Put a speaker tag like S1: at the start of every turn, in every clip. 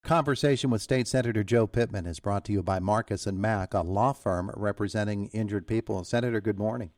S1: Conversation with State Senator Joe Pittman is brought to you by Marcus and Mack, a law firm representing injured people. Senator, good morning.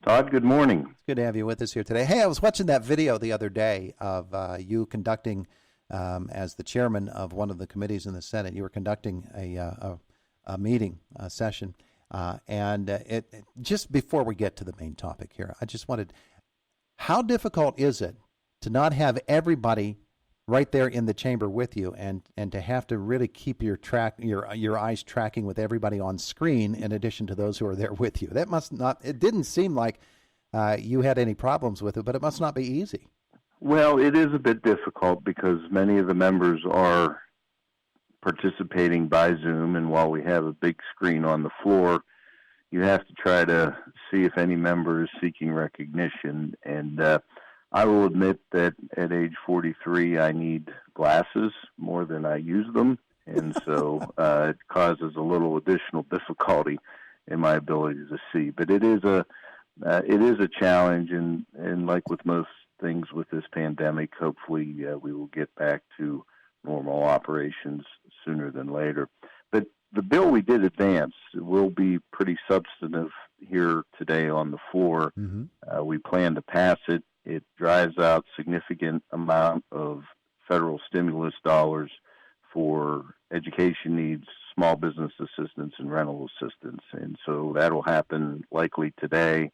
S2: Todd, good morning.
S1: It's good to have you with us here today. Hey, I was watching that video the other day of you conducting, as the chairman of one of the committees in the Senate, you were conducting a meeting, a session, and just before we get to the main topic here, I just wanted, how difficult is it to not have everybody right there in the chamber with you, and to have to really keep your eyes tracking with everybody on screen in addition to those who are there with you? That must not, it didn't seem like you had any problems with it, but it must not be easy.
S2: Well, it is a bit difficult because many of the members are participating by Zoom, and while we have a big screen on the floor, you have to try to see if any member is seeking recognition. And I will admit that at age 43, I need glasses more than I use them, and so it causes a little additional difficulty in my ability to see. But it is a challenge, and like with most things with this pandemic, hopefully we will get back to normal operations sooner than later. But the bill we did advance will be pretty substantive here today on the floor. Mm-hmm. We plan to pass it. It drives out significant amount of federal stimulus dollars for education needs, small business assistance, and rental assistance. And so that'll happen likely today.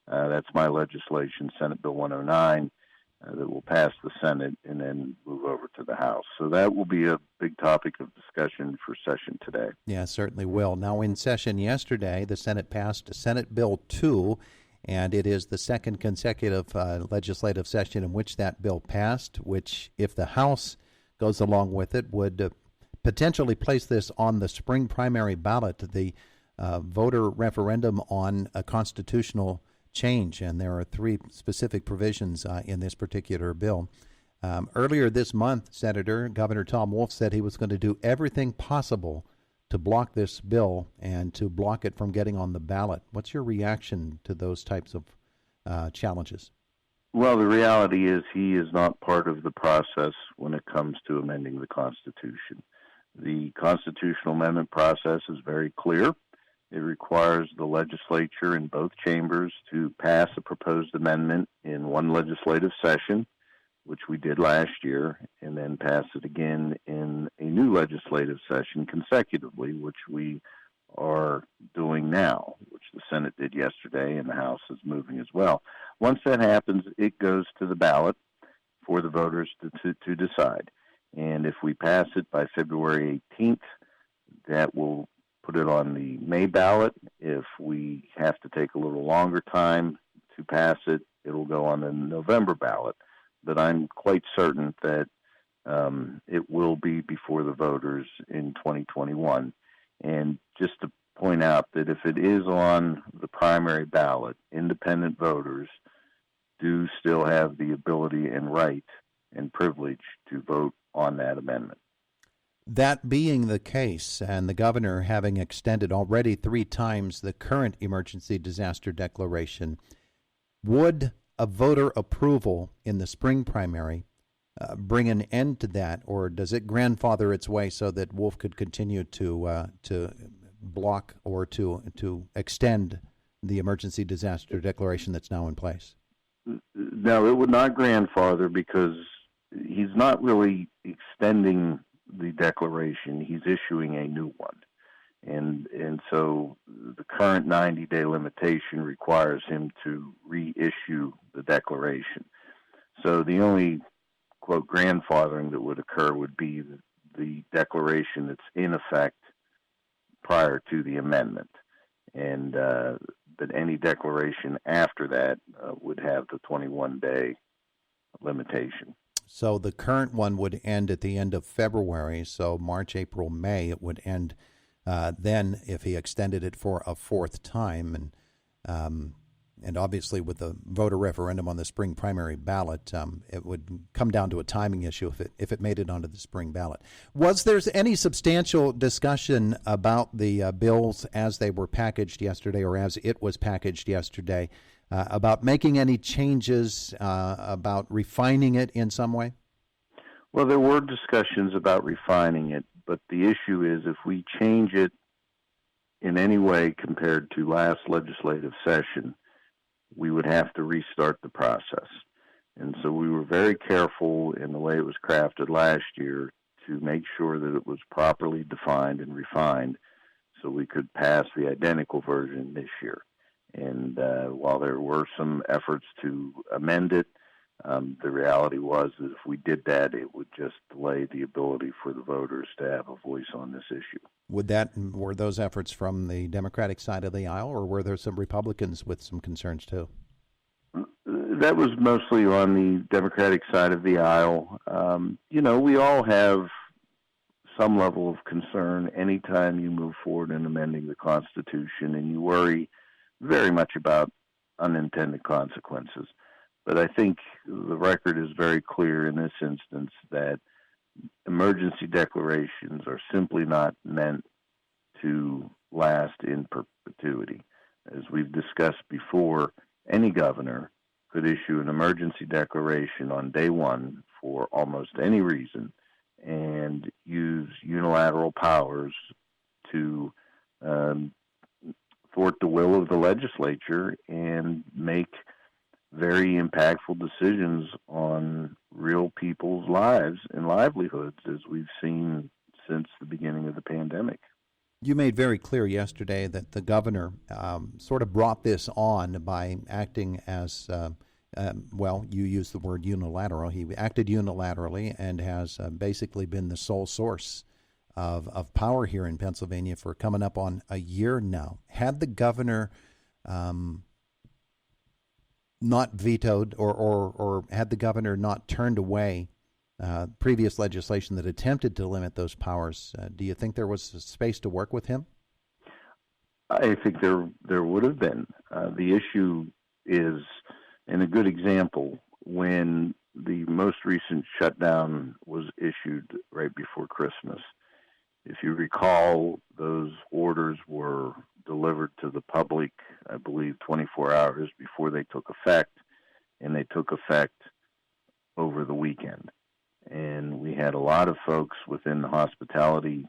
S2: That's my legislation, Senate Bill 109, that will pass the Senate and then move over to the House. So that will be a big topic of discussion for session today.
S1: Yeah, certainly will. Now, in session yesterday, the Senate passed Senate Bill 2, and it is the second consecutive legislative session in which that bill passed, which, if the House goes along with it, would potentially place this on the spring primary ballot, the voter referendum on a constitutional change. And there are three specific provisions in this particular bill. Earlier this month, Senator, Governor Tom Wolf said he was going to do everything possible to block this bill and to block it from getting on the ballot. What's your reaction to those types of challenges?
S2: Well, the reality is he is not part of the process when it comes to amending the Constitution. The constitutional amendment process is very clear. It requires the legislature in both chambers to pass a proposed amendment in one legislative session, which we did last year, and then pass it again in a new legislative session consecutively, which we are doing now, which the Senate did yesterday, and the House is moving as well. Once that happens, it goes to the ballot for the voters to decide. And if we pass it by February 18th, that will put it on the May ballot. If we have to take a little longer time to pass it, it'll go on the November ballot. But I'm quite certain that it will be before the voters in 2021. And just to point out that if it is on the primary ballot, independent voters do still have the ability and right and privilege to vote on that amendment.
S1: That being the case, and the governor having extended already 3 times the current emergency disaster declaration, would a voter approval in the spring primary bring an end to that, or does it grandfather its way so that Wolf could continue to block or to extend the emergency disaster declaration that's now in place?
S2: No, it would not grandfather because he's not really extending the declaration. He's issuing a new one. And so the current 90-day limitation requires him to reissue the declaration. So the only, quote, grandfathering that would occur would be the declaration that's in effect prior to the amendment. And but any declaration after that would have the 21-day limitation.
S1: So the current one would end at the end of February, so March, April, May, it would end then if he extended it for a 4th time. And obviously with the voter referendum on the spring primary ballot, it would come down to a timing issue if it made it onto the spring ballot. Was there any substantial discussion about the bills as they were packaged yesterday, or as it was packaged yesterday, about making any changes, about refining it in some way?
S2: Well, there were discussions about refining it, but the issue is if we change it in any way compared to last legislative session, we would have to restart the process. And so we were very careful in the way it was crafted last year to make sure that it was properly defined and refined so we could pass the identical version this year. And while there were some efforts to amend it, the reality was that if we did that, it would just delay the ability for the voters to have a voice on this issue.
S1: Were those efforts from the Democratic side of the aisle, or were there some Republicans with some concerns too?
S2: That was mostly on the Democratic side of the aisle. We all have some level of concern anytime you move forward in amending the Constitution, and you worry very much about unintended consequences. But I think the record is very clear in this instance that emergency declarations are simply not meant to last in perpetuity. As we've discussed before, any governor could issue an emergency declaration on day one for almost any reason and use unilateral powers to thwart the will of the legislature and make very impactful decisions on real people's lives and livelihoods, as we've seen since the beginning of the pandemic.
S1: You made very clear yesterday that the governor sort of brought this on by acting as, you used the word unilateral. He acted unilaterally and has basically been the sole source of power here in Pennsylvania for coming up on a year now. Had the governor not vetoed or had the governor not turned away previous legislation that attempted to limit those powers, do you think there was space to work with him?
S2: I think there would have been. The issue is, and a good example, when the most recent shutdown was issued right before Christmas. If you recall, those orders were delivered to the public, I believe, 24 hours before they took effect, and they took effect over the weekend. And we had a lot of folks within the hospitality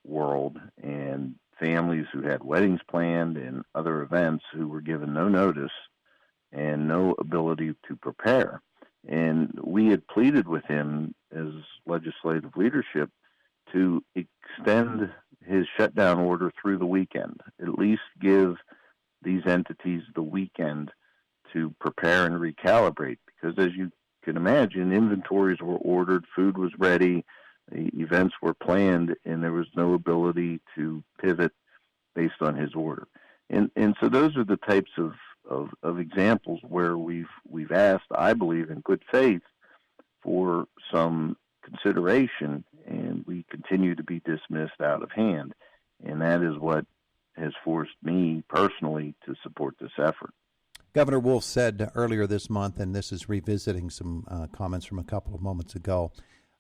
S2: world and families who had weddings planned and other events who were given no notice and no ability to prepare. And we had pleaded with him as legislative leadership to extend his shutdown order through the weekend, at least give these entities the weekend to prepare and recalibrate. Because as you can imagine, inventories were ordered, food was ready, events were planned, and there was no ability to pivot based on his order. And so those are the types of examples where we've asked, I believe, in good faith, for some consideration, and we continue to be dismissed out of hand. And that is what has forced me personally to support this effort.
S1: Governor Wolf said earlier this month, and this is revisiting some comments from a couple of moments ago,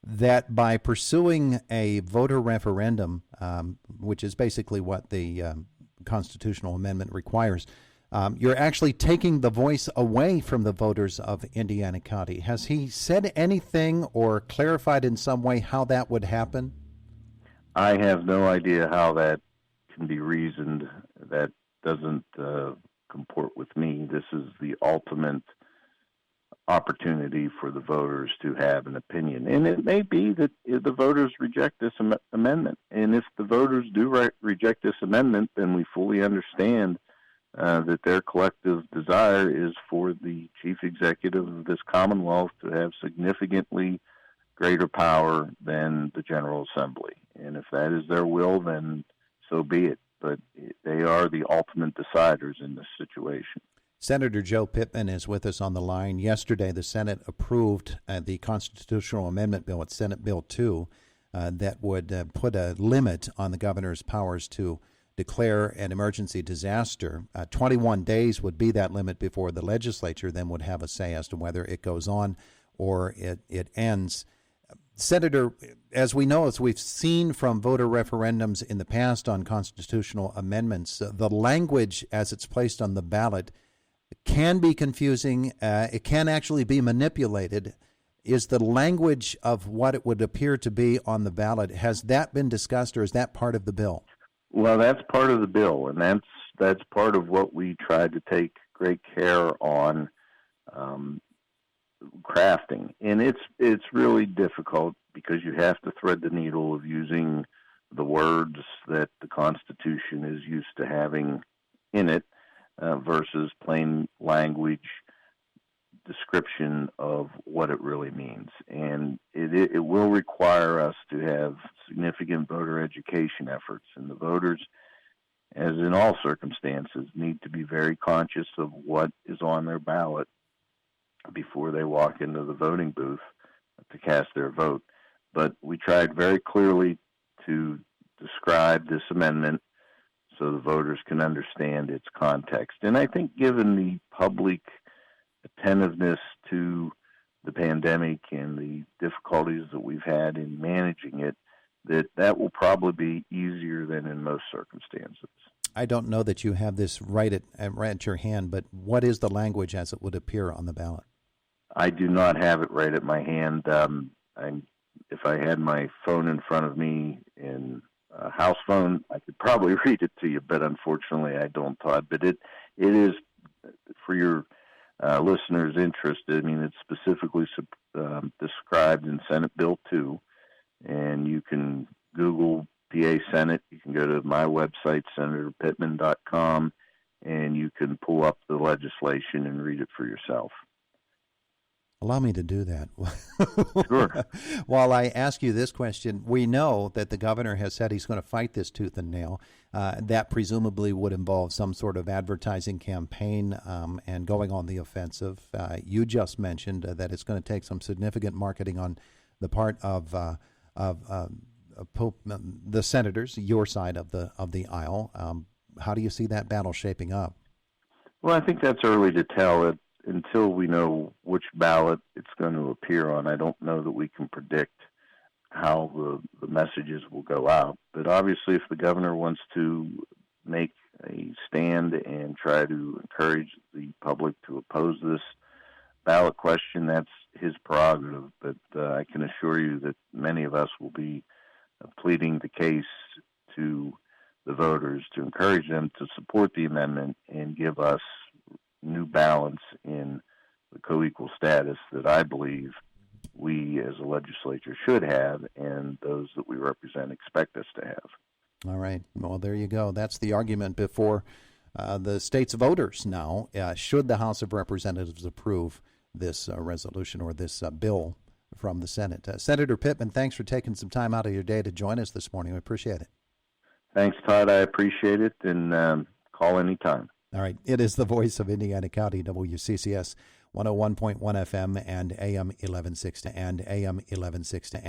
S1: that by pursuing a voter referendum, which is basically what the constitutional amendment requires, you're actually taking the voice away from the voters of Indiana County. Has he said anything or clarified in some way how that would happen?
S2: I have no idea how that can be reasoned. That doesn't comport with me. This is the ultimate opportunity for the voters to have an opinion. And it may be that the voters reject this amendment. And if the voters do reject this amendment, then we fully understand that their collective desire is for the chief executive of this Commonwealth to have significantly greater power than the General Assembly. And if that is their will, then so be it. But they are the ultimate deciders in this situation.
S1: Senator Joe Pittman is with us on the line. Yesterday, the Senate approved the constitutional amendment bill. It's Senate Bill 2 that would put a limit on the governor's powers to declare an emergency disaster. 21 days would be that limit before the legislature then would have a say as to whether it goes on or it ends. Senator, as we know, as we've seen from voter referendums in the past on constitutional amendments, the language as it's placed on the ballot can be confusing. It can actually be manipulated. Is the language of what it would appear to be on the ballot, has that been discussed, or is that part of the bill?
S2: Well, that's part of the bill, and that's part of what we tried to take great care on crafting. And it's really difficult because you have to thread the needle of using the words that the Constitution is used to having in it versus plain language description of what it really means. And it will require us to have significant voter education efforts, and the voters, as in all circumstances, need to be very conscious of what is on their ballot before they walk into the voting booth to cast their vote. But we tried very clearly to describe this amendment so the voters can understand its context. And I think given the public attentiveness to the pandemic and the difficulties that we've had in managing it, that will probably be easier than in most circumstances.
S1: I don't know that you have this right at your hand, but what is the language as it would appear on the ballot?
S2: I do not have it right at my hand. If I had my phone in front of me in a house phone, I could probably read it to you, but unfortunately I don't, Todd. But it is, for your listeners interested, I mean, it's specifically described in Senate Bill 2, and you can Google PA Senate. You can go to my website, senatorpittman.com, and you can pull up the legislation and read it for yourself.
S1: Allow me to do that.
S2: Sure.
S1: While I ask you this question, we know that the governor has said he's going to fight this tooth and nail. That presumably would involve some sort of advertising campaign and going on the offensive. You just mentioned that it's going to take some significant marketing on the part of the senators, your side of the aisle. How do you see that battle shaping up?
S2: Well, I think that's early to tell. Until we know which ballot it's going to appear on, I don't know that we can predict how the messages will go out. But obviously, if the governor wants to make a stand and try to encourage the public to oppose this ballot question, that's his prerogative. But I can assure you that many of us will be pleading the case to the voters to encourage them to support the amendment and give us new balance in the co-equal status that I believe we as a legislature should have and those that we represent expect us to have.
S1: All right. Well, there you go. That's the argument before the state's voters now. Should the House of Representatives approve this resolution or this bill from the Senate? Senator Pittman, thanks for taking some time out of your day to join us this morning. We appreciate it.
S2: Thanks, Todd. I appreciate it, and call anytime.
S1: All right. It is the voice of Indiana County, WCCS 101.1 FM and AM 1160 and AM 1160 and